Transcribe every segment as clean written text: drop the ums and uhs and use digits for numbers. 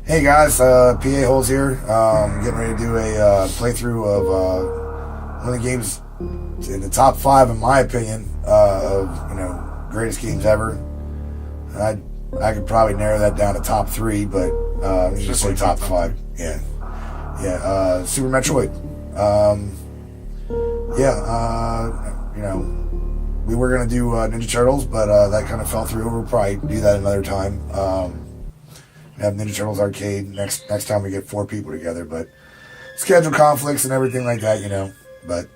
Hey guys, PA Holes here. Getting ready to do a playthrough of one of the games in the top 5, in my opinion, of greatest games ever. I could probably narrow that down to top 3, but let's just say top 5. Yeah. Super Metroid. We were gonna do Ninja Turtles, but that kind of fell through. We'll probably do that another time. Have Ninja Turtles Arcade next time we get 4 people together, but schedule conflicts and everything like that, But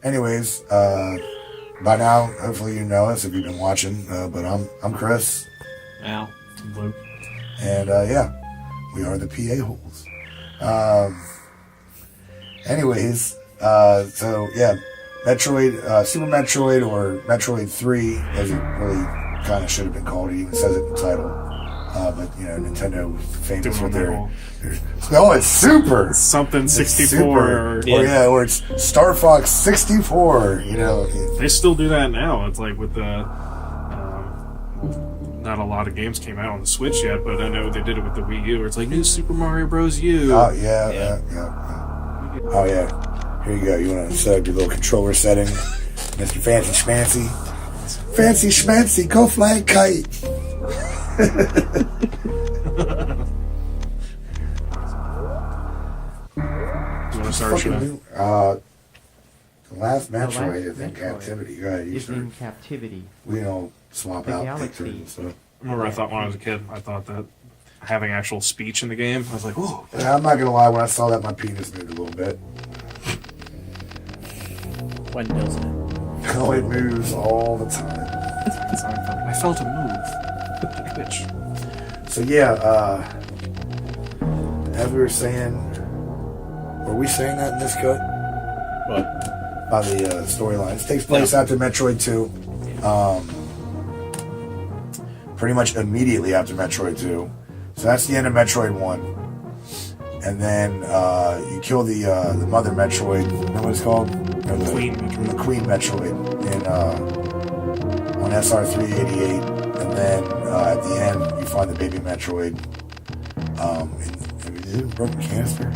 anyways, by now, hopefully you know us if you've been watching. But I'm Chris. Al. I'm Luke. And we are the PA Holes. Metroid, Super Metroid, or Metroid 3, as it really kind of should have been called. It even says it in the title. But Nintendo famous with their it's Super something 64 or it's Star Fox 64. They still do that now. It's like with the not a lot of games came out on the Switch yet, but I know they did it with the Wii U. Where it's like New Super Mario Bros. U. Oh yeah. Oh yeah. Here you go. You want to set up your little controller setting, Mr. Fancy Schmancy. Fancy Schmancy, go fly a kite. You want to start? The last Metroid is in captivity. Is in captivity. We don't swap The out galaxy. pictures and stuff. I remember I thought when I was a kid, I thought that having actual speech in the game, I was like, whoa. Yeah, I'm not gonna lie. When I saw that, my penis moved a little bit. When doesn't it? Oh, it moves all the time. I felt a move. Like a bitch. So as we were saying, were we saying that in this cut? What? By the storyline. It takes place after Metroid 2. Pretty much immediately after Metroid 2. So that's the end of Metroid 1. And then you kill the mother Metroid. You know what it's called? The Queen Metroid on SR388. And then at the end, you find the baby Metroid. Is it a broken canister?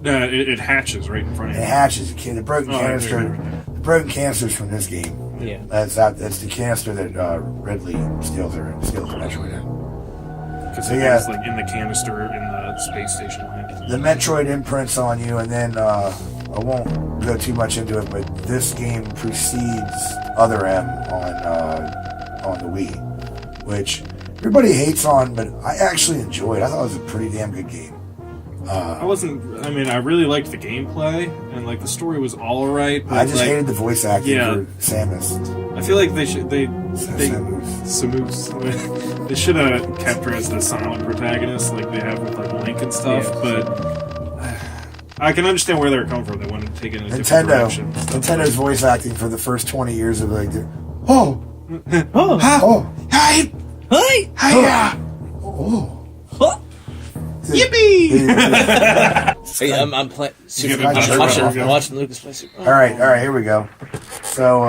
No, it hatches right in front of you. It hatches. The broken canister. The broken canister's from this game. Yeah. That's the canister that Ridley steals the Metroid in. Because it's like in the canister in the space station land. The Metroid imprints on you, and then I won't go too much into it, but this game precedes Other M on the Wii, which everybody hates on, but I actually enjoyed. I thought it was a pretty damn good game. I really liked the gameplay, and like the story was alright. I just hated the voice acting for Samus. I feel like they Samus. They should have kept her as the silent protagonist, like they have with like Link and stuff. But I can understand where they're coming from. They wanted to take it in a different direction. Nintendo's voice acting for the first 20 years of hey. Yippee! Hey, I'm playing. I'm watching Lucas play Super. All right, here we go. So,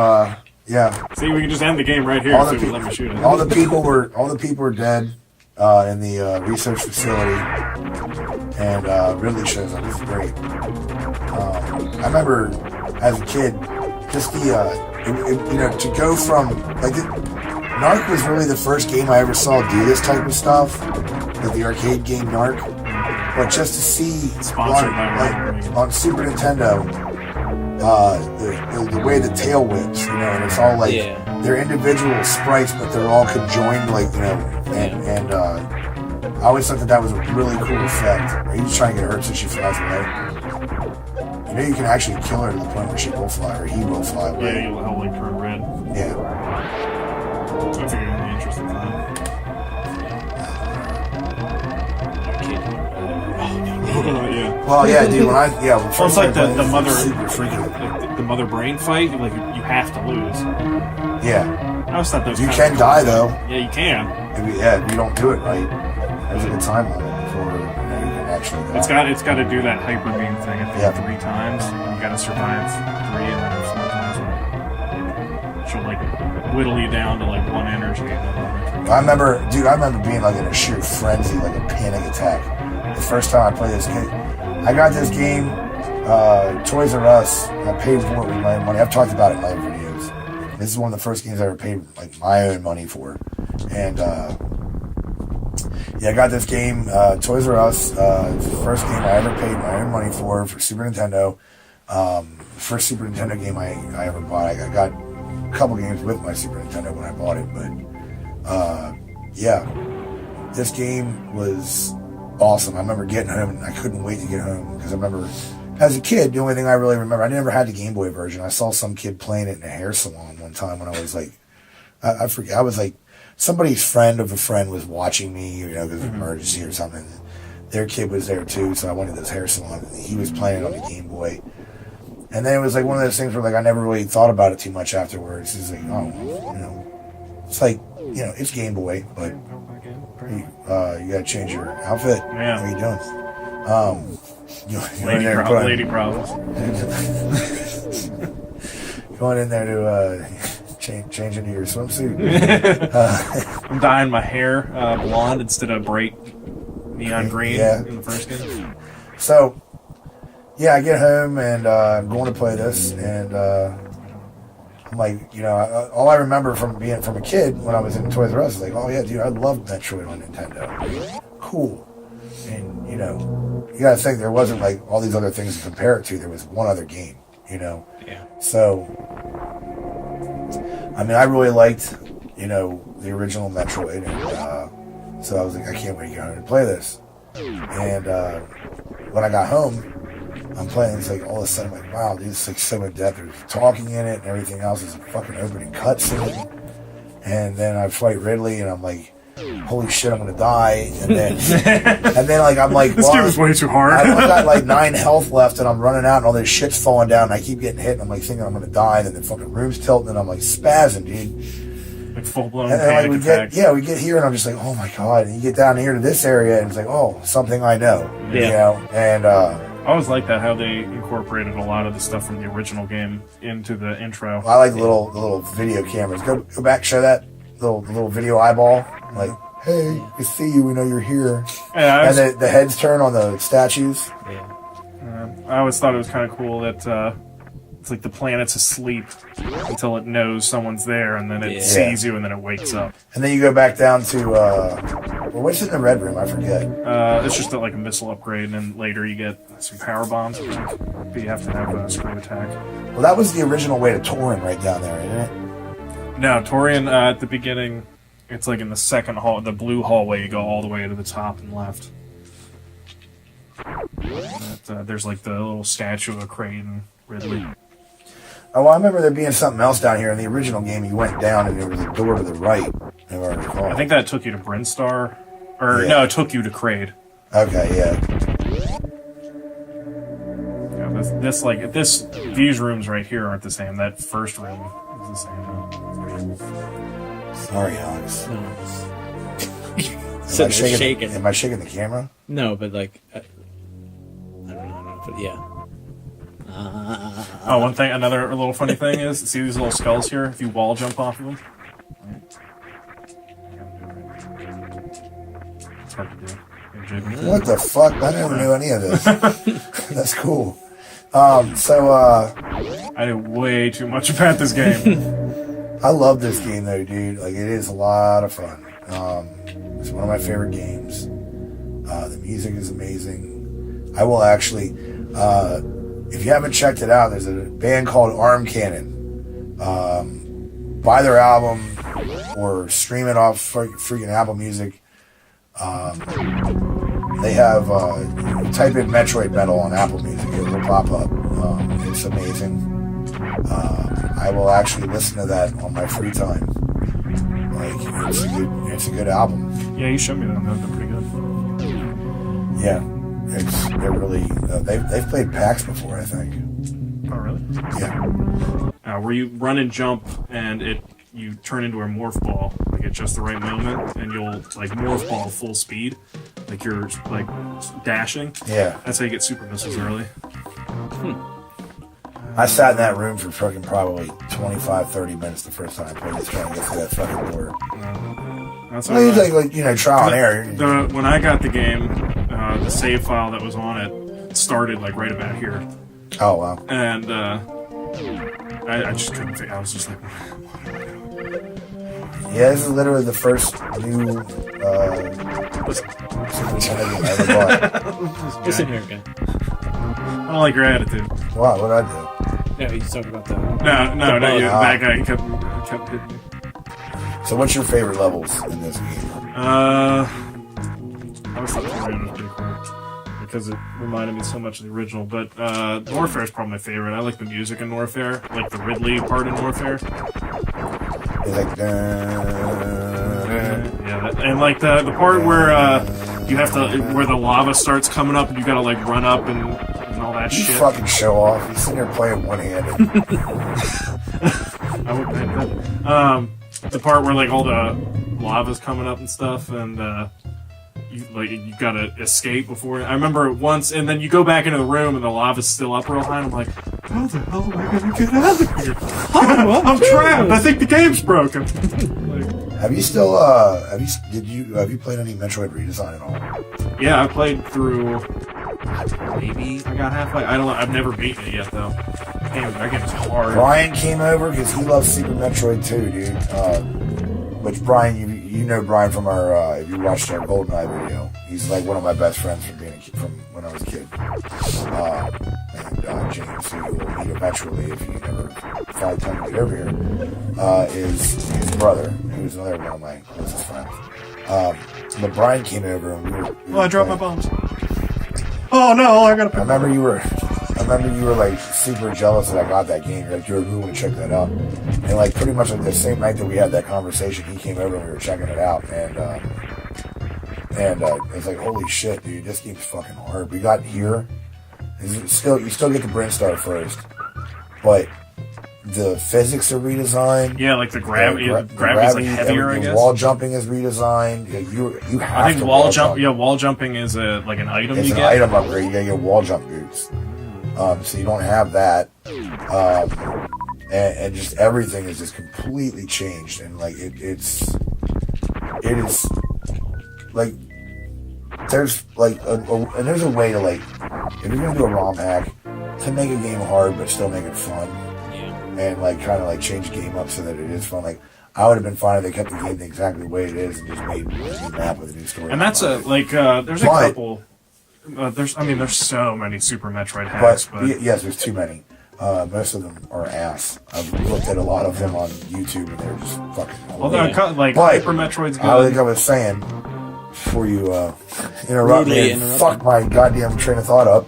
See, we can just end the game right here. Let me shoot it. All the people were dead in the research facility, and Ridley shows up. This is great. I remember as a kid, just to go from Narc was really the first game I ever saw do this type of stuff, like the arcade game Narc. But just to see on Super Nintendo, the way the tail whips, and it's all like they're individual sprites, but they're all conjoined, and I always thought that was a really cool effect. You just try and get her so she flies away. You can actually kill her to the point where she will fly, or he will fly away. Yeah, you'll like turn red. Yeah. So I figured it'd be interesting for that. Well, yeah, dude. Well, it's like the mother, super freaking. the mother brain fight. Like you have to lose. Yeah. I always thought those. You can die though. Yeah, you can. If you don't do it right, there's a good time limit before you can actually die. It's got to do that hyper beam thing. I think 3 times. You got to survive 3, and then 4 times. She'll like whittle you down to like 1 energy. I remember being like in a sheer frenzy, like a panic attack. the first time I played this game. I got this game, Toys R Us. I paid for it with my own money. I've talked about it in my other videos. This is one of the first games I ever paid like my own money for. And I got this game, Toys R Us. It's the first game I ever paid my own money for Super Nintendo. First Super Nintendo game I ever bought. I got a couple games with my Super Nintendo when I bought it, but this game was awesome. I remember getting home and I couldn't wait to get home because I remember as a kid, the only thing I really remember, I never had the Game Boy version. I saw some kid playing it in a hair salon one time when I was like, I forget, I was like, somebody's friend of a friend was watching me, because of an emergency or something. Their kid was there too, so I went to this hair salon. He was playing it on the Game Boy. And then it was like one of those things where like I never really thought about it too much afterwards. It's like, it's like, it's Game Boy, but you gotta change your outfit. Yeah. What are you doing? Lady problems. Going in there to change into your swimsuit. I'm dyeing my hair blonde instead of bright neon green in the first game. So, I get home and I'm going to play this, and I'm like, all I remember from being from a kid when I was in Toys R Us is like, oh yeah, dude, I loved Metroid on Nintendo. Cool. And, you gotta think there wasn't like all these other things to compare it to. There was one other game, Yeah. So, I mean, I really liked, the original Metroid, and so I was like, I can't wait to get home and play this. And when I got home, I'm playing, it's like all of a sudden, I'm like, wow, dude, it's like so in depth. There's talking in it and everything else. Is a fucking opening cutscene. And then I fight Ridley, and I'm like, holy shit, I'm gonna die. And then, I'm like, this game is way too hard. I got like 9 health left, and I'm running out, and all this shit's falling down, and I keep getting hit, and I'm like thinking I'm gonna die, and then the fucking room's tilting, and I'm like spazzing, dude. Like full blown panic attack. We get here, and I'm just like, oh my god. And you get down here to this area, and it's like, oh, something I know. And I always like that how they incorporated a lot of the stuff from the original game into the intro. I like the little video cameras. Go back, show that little video eyeball. Like, hey, we see you. We know you're here. Yeah, and the heads turn on the statues. Yeah. I always thought it was kind of cool that it's like the planet's asleep until it knows someone's there, and then it sees you, and then it wakes up. And then you go back down to what's in the red room? I forget. It's just like a missile upgrade, and then later you get some power bombs. But you have to have a screw attack. Well, that was the original way to Torin right down there, isn't it? No, Torian at the beginning, it's like in the second hall, the blue hallway. You go all the way to the top and left. There's like the little statue of Crane Ridley. Oh, well, I remember there being something else down here in the original game. You went down and there was a door to the right. I think that took you to Brinstar, or no, it took you to Kraid. Okay, yeah. This these rooms right here aren't the same. That first room is the same. Sorry, Alex. So shaking. Am I shaking the camera? No, but like, I don't know, but yeah. Another little funny thing is, see these little skulls here? If you wall jump off of them, it's hard to do. What the fuck? I never knew any of this. That's cool. I knew way too much about this game. I love this game though, dude. Like, it is a lot of fun. It's one of my favorite games. The music is amazing. I will actually, if you haven't checked it out, there's a band called Arm Cannon. Buy their album or stream it off freaking Apple Music. They have, type in Metroid Metal on Apple Music, it will pop up. It's amazing. I will actually listen to that on my free time. Like, it's a good album. Yeah, you showed me that. They're pretty good. Yeah, they're really. They've played PAX before, I think. Oh, really? Yeah. Where you run and jump, and you turn into a morph ball, like at just the right moment, and you'll like morph ball full speed, like you're like dashing. Yeah. That's how you get super missiles early. I sat in that room for fucking probably 25, 30 minutes the first time I played this, trying to get through that fucking door. That's well, you like trial and error. When I got the game, the save file that was on it started like right about here, Oh wow. and I just couldn't figure. I was just like, what am I doing? Yeah, this is literally the first new Super Nintendo game I ever bought. Listen here, guy. I don't like your attitude. Wow, what did I do? Yeah, he's talking about the. No, not you. Ah. That guy kept hitting me. So, what's your favorite levels in this game? I was thought Terrain was pretty cool because it reminded me so much of the original. But Norfair is probably my favorite. I like the music in Norfair, like the Ridley part in Norfair. It's like, Yeah, and like the part where you have to where the lava starts coming up and you gotta like run up and all that you shit. fucking show off. You sitting there playing one-handed. I would the part where like all the lava's coming up and stuff, and you gotta escape before. I remember once, and then you go back into the room and the lava's still up real high. And I'm like, how the hell am I gonna get out of here? I'm trapped. I think the game's broken. Like, Have you still have you played any Metroid redesign at all? yeah, I played through. Maybe I got halfway. I don't know. I've never beaten it yet though. That game is hard. Brian came over because he loves Super Metroid 2, dude. Which Brian, you know Brian from our if you watched our GoldenEye video, he's like one of my best friends from being from when I was a kid. And James, who you will meet eventually if you never find time to get over here, is his brother, who's another one of my closest friends. But Brian came over and we were I dropped my playing. bombs. Oh no! I gotta. I remember you were like super jealous that I got that game. You're like, you really want to check that out. And like pretty much like the same night that we had that conversation, he came over and we were checking it out. And it's like, holy shit, dude, this game's fucking hard. We got here. You still get the Brinstar first, but the physics are redesigned. Yeah, like the gravity's like heavier. I guess wall jumping is redesigned. You have. I think wall jumping is like an item it's you an get. item upgrade. You gotta get wall jump boots. So you don't have that. And just everything is just completely changed. And like it is like there's like and there's a way to like if you're gonna do a ROM hack to make a game hard but still make it fun. And like kind of like change the game up so that it is fun. Like I would have been fine if they kept the game exactly the way it is and just made a new map with a new story. And that's there's a couple. There's so many Super Metroid hacks, but yes, there's too many. Most of them are ass. I've looked at a lot of them on YouTube and they're just fucking. like Super Metroid's good. I think I was saying before you interrupt me and fuck my goddamn train of thought up.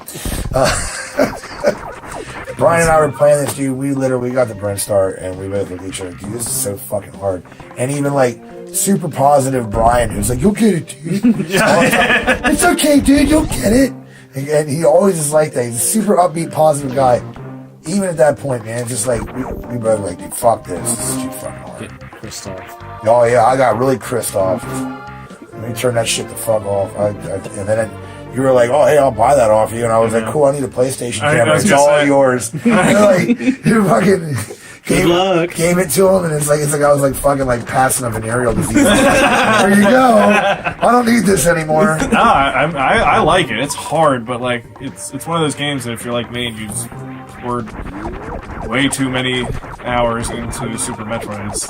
Brian and I were playing this, dude. We got the Brinstar and we both looked at each other. Dude, this is so fucking hard. And even like super positive Brian, who's like, "You'll get it, dude. Yeah. It's okay, dude. You'll get it." And he always is like that. He's a super upbeat, positive guy. Even at that point, man, just like we both like, dude, fuck this. This is too fucking hard. Get Christoph. Oh yeah, I got really pissed off. Let me turn that shit the fuck off. And then you were like, "Oh hey, I'll buy that off you," and I was like, "Cool, I need a PlayStation camera. It's all yours." You're like, you fucking gave it to him, and it's like I was like fucking like passing a venereal disease. There you go. I don't need this anymore. No, I like it. It's hard, but like it's one of those games that if you're like me and you just poured way too many hours into Super Metroid, it's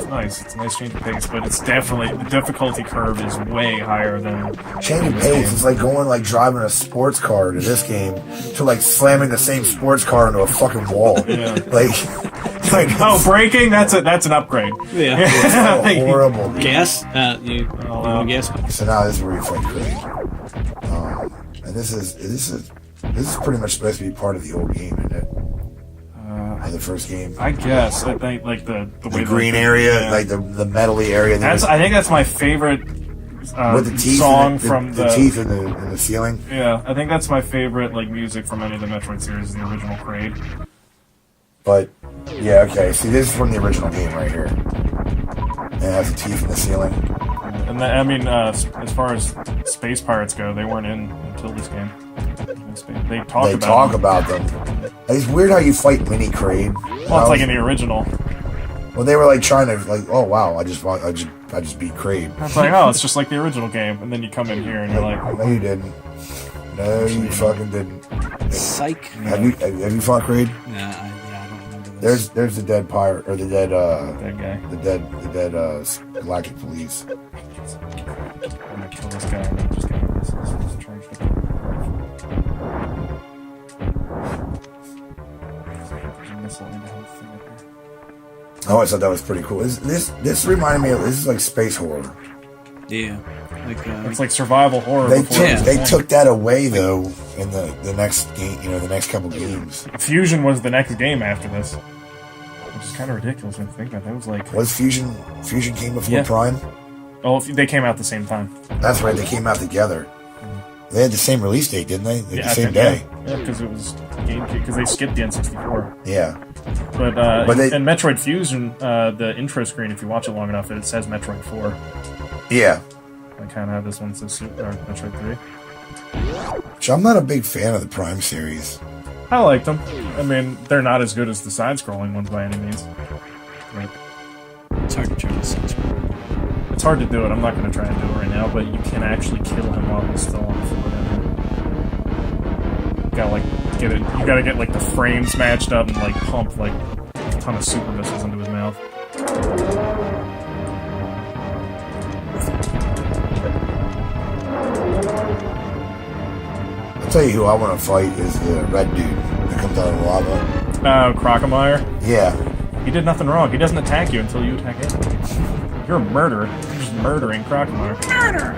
nice. It's a nice change of pace, but it's definitely the difficulty curve is way higher than change of pace. It's like going like driving a sports car to this game to like slamming the same sports car into a fucking wall. Yeah. Like braking? That's an upgrade. Yeah. It's so horrible. Dude. Gas? You want gas? So now this is where you fight Creed. And this is pretty much supposed to be part of the old game, isn't it? The first game. I guess. I think like the way green area, like the metally area. I think that's my favorite with the teeth song from the teeth in the ceiling. Yeah, I think that's my favorite like music from any of the Metroid series is the original Kraid. But yeah, okay. See, this is from the original game right here. And it has the teeth in the ceiling. And as far as Space Pirates go, they weren't in until this game. They talk about them. It's weird how you fight Mini Kraid. Well, it's like in the original. Well, they were like trying to like, oh wow, I just I just beat Kraid. It's like, oh, it's just like the original game, and then you come in here and you're like, no, you didn't. No, you fucking didn't. Psych. Have you fought Kraid? Nah, I don't remember this. There's the dead pirate or the dead that guy. the dead galactic police. I'm gonna kill this guy and then just get rid of this charge with him. There's a missile in the health thing up here. Oh, I thought that was pretty cool. This reminded me of this is like space horror. Yeah. Like, It's like survival horror. They took that away though in the next game. The next couple games. Fusion was the next game after this, which is kind of ridiculous when you think about it. That was like, Was Fusion came before Prime? oh, they came out the same time. That's right. They came out together. They had the same release date, didn't they? The I same think, day. Yeah, because it was GameCube. Because they skipped the N64. Yeah. But in Metroid Fusion, the intro screen, if you watch it long enough, it says Metroid 4. Yeah. I kind of have this one says Metroid 3. Which I'm not a big fan of the Prime series. I liked them. I mean, they're not as good as the side-scrolling ones by any means. But it's hard to try to sense. it's hard to do it. I'm not going to try and do it right now, but you can actually kill him while he's still on the floor down here. You gotta, like, get it. You gotta get, like, the frames matched up and, like, pump, like, a ton of super missiles into his mouth. I'll tell you who I want to fight is the red dude that comes out of the lava. Crocomire. Yeah. He did nothing wrong. He doesn't attack you until you attack him. You're a murderer. You're just murdering Crocomire. Murder!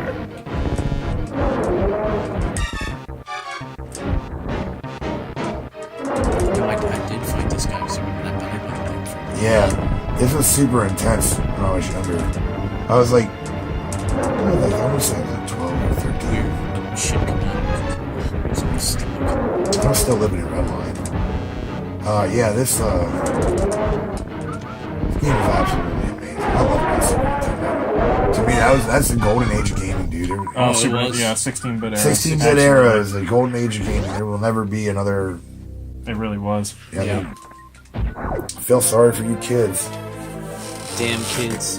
No, I did fight this guy because he would not done anything for me. Yeah. This was super intense when I was younger. I was like I want to say I was like 12 or 13. Weird shit coming out of his stomach. I'm still living in Redline. Yeah, this game is absolutely amazing. I love my Super Nintendo. To me, that's the golden age of gaming, dude. Oh, it super, was? yeah, 16-bit era. 16-bit era is the golden age of gaming. There will never be another. It really was. Yeah. I feel sorry for you kids. Damn kids.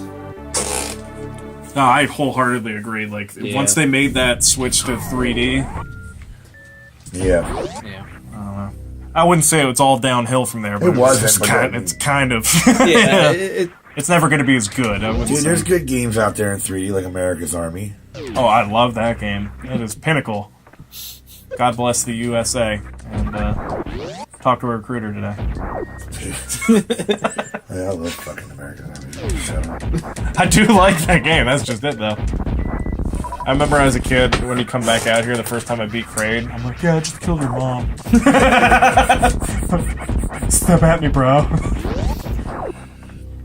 No, I wholeheartedly agree. Like, once they made that switch to 3D, Yeah. Yeah. I wouldn't say it's all downhill from there, but It wasn't, just but it's kind of. Yeah. It's never going to be as good. I wouldn't Dude, say. there's good games out there in 3D like America's Army. Oh, I love that game. It is pinnacle. God bless the USA. And talk to a recruiter today. Yeah, I love fucking America's Army. Shut up. I do like that game. That's just it, though. I remember as a kid, when you come back out here, the first time I beat Kraid, I'm like, yeah, I just killed your mom. Step at me, bro. I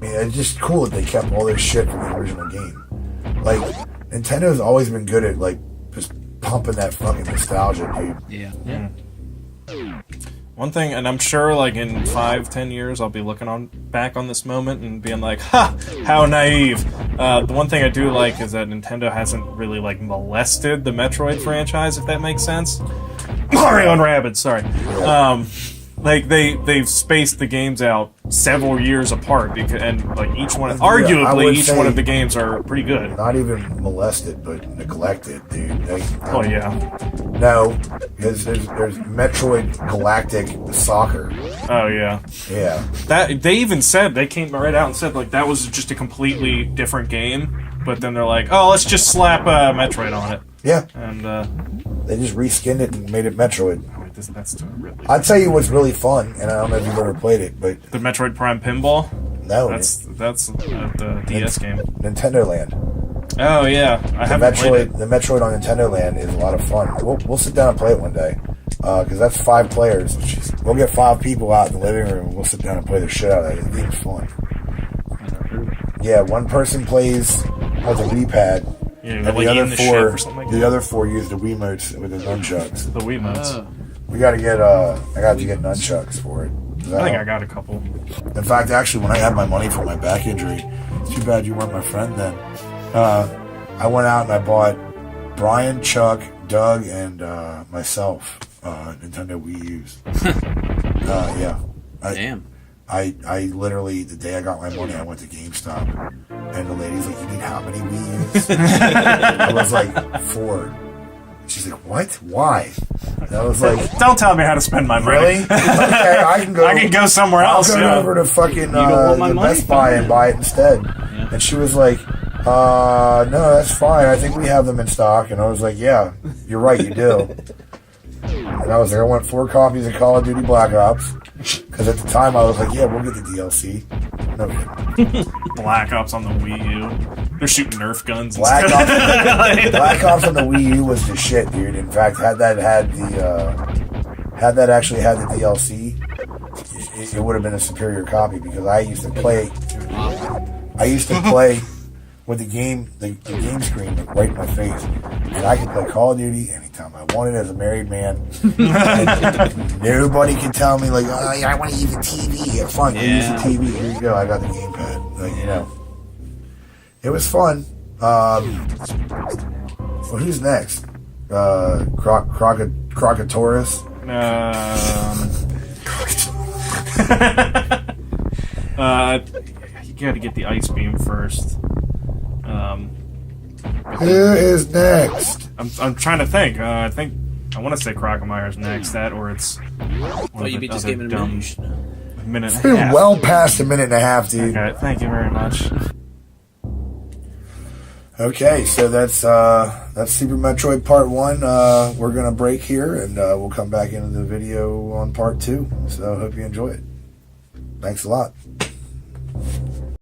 mean, it's just cool that they kept all their shit from the original game. Like, Nintendo's always been good at, like, just pumping that fucking nostalgia, dude. Yeah. One thing, and I'm sure, like, in 5-10 years, I'll be looking back on this moment and being like, ha, how naive. The one thing I do like is that Nintendo hasn't really, like, molested the Metroid franchise, if that makes sense. Mario and Rabbids, sorry. Like, they've spaced the games out several years apart, and, like, each one, arguably, each one of the games are pretty good. Not even molested, but neglected, dude. Oh, yeah. No, because there's Metroid Galactic Soccer. Oh, yeah. Yeah. That they even said, they came right out and said, like, that was just a completely different game, but then they're like, oh, let's just slap Metroid on it. Yeah. And, They just reskinned it and made it Metroid. wait, that's really... I'll tell you what's really fun, and I don't know if you've ever played it, but The Metroid Prime Pinball? no, That's the DS game. Nintendo Land. Oh, yeah. I haven't played it. The Metroid on Nintendo Land is a lot of fun. We'll sit down and play it one day, because that's 5 players. We'll get 5 people out in the living room, and we'll sit down and play the shit out of it. The game's fun. Yeah, one person plays with a Wii pad, Yeah, and like the other eating the shit 4, or something like the that. other 4 use the Wiimotes with the nunchucks. The Wiimotes. We gotta get I got to get nunchucks for it. I think I got a couple. In fact, actually, when I had my money for my back injury, it's too bad you weren't my friend then. I went out and I bought Brian, Chuck, Doug, and myself Nintendo Wii U's. Yeah. Damn. I literally, the day I got my money, I went to GameStop, and the lady's like, "You need how many Wii U's?" I was like, 4. She's like, "What? Why?" And I was like, Don't tell me how to spend my money. "Really? Okay, I can go. I can go somewhere else. I'll go Yeah. over to fucking don't want my the money? Best Buy and buy it instead." Yeah. And she was like, "No, that's fine. I think we have them in stock." And I was like, "Yeah, you're right, you do." And I was like, "I want 4 copies of Call of Duty Black Ops." Because at the time I was like, "Yeah, we'll get the DLC." No, Black Ops on the Wii U. They're shooting Nerf guns. And Black stuff. Ops, Black Ops on the Wii U was the shit, dude. In fact, had that actually had the DLC, it would have been a superior copy because I used to play with the game screen like, right in my face, and I could play Call of Duty anytime I wanted as a married man. And nobody could tell me like, "Oh, yeah, I want to use a TV." Yeah, fine, you use the TV. Here you go. I got the gamepad. Like, you know, it was fun. Well, who's next? Crocotaurus. You gotta get the ice beam first. Who is next? I'm trying to think. I think I want to say Crocomeyer's next. That or it's. Oh, you beat this game in a minute. You should know. Minute It's and a been half. well past a minute and a half, dude. Okay, thank you very much. Okay, so that's Super Metroid Part 1. We're gonna break here, and we'll come back into the video on Part 2. So I hope you enjoy it. Thanks a lot.